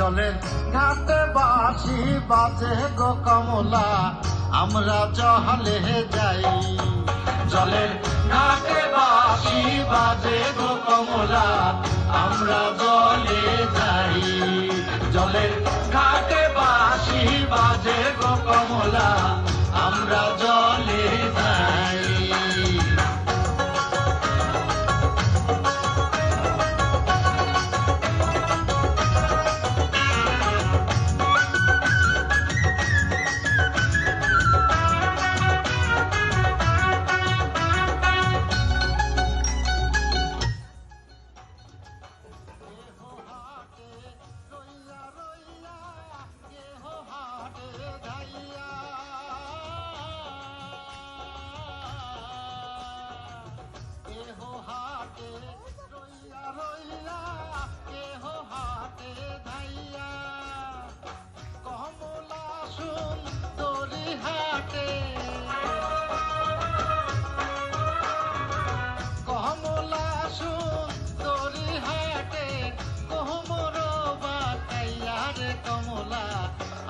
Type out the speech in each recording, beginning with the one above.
জলের ঘাটে বাঁশি বাজে গো কমলা, আমরা জলে যাই। জলের ঘাটে বাঁশি বাজে গো কমলা, আমরা জলে যাই। জলের ঘাটে বাঁশি বাজে গো কমলা, আমরা জলে যাই।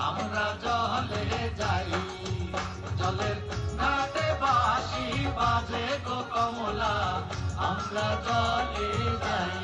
আমরা জলে যাই। জলের ঘাটে বাঁশি বাজে গো কমলা, আমরা জলে যাই।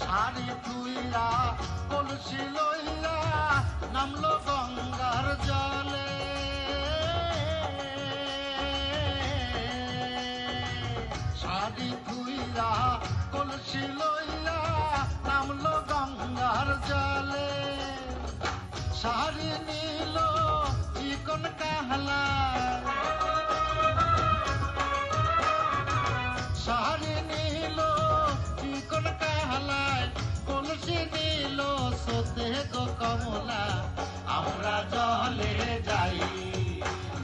শাড়ি ধুইয়া কলসি লইয়া নামলো গঙ্গার জলে। শাড়ি ধুইয়া কলসি লইয়া নামলো গঙ্গার জলে। শাড়ি নিল চিকন কাহলা, শাড়ি নিল চিকন কাহলায়, কলসি নিল সোতে গো কমলা, আমরা জলে যাই।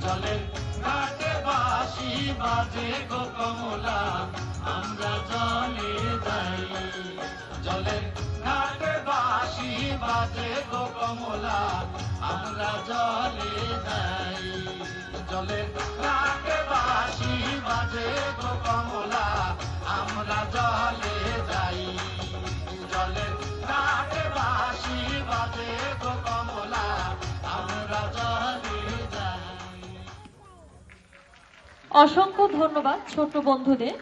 জলের ঘাটে বাঁশি বাজে গো কমলা, আমরা জলে যাই। জলের ঘাটে বাঁশি বাজে গো কমলা, আমরা জলে যাই। জলের ঘাটে বাঁশি বাজে গো কমলা, আমরা জলে যাই। জলের ঘাটে বাঁশি বাজে গো কমলা, আমরা জলে যাই। অসংখ্য ধন্যবাদ ছোট বন্ধুদের।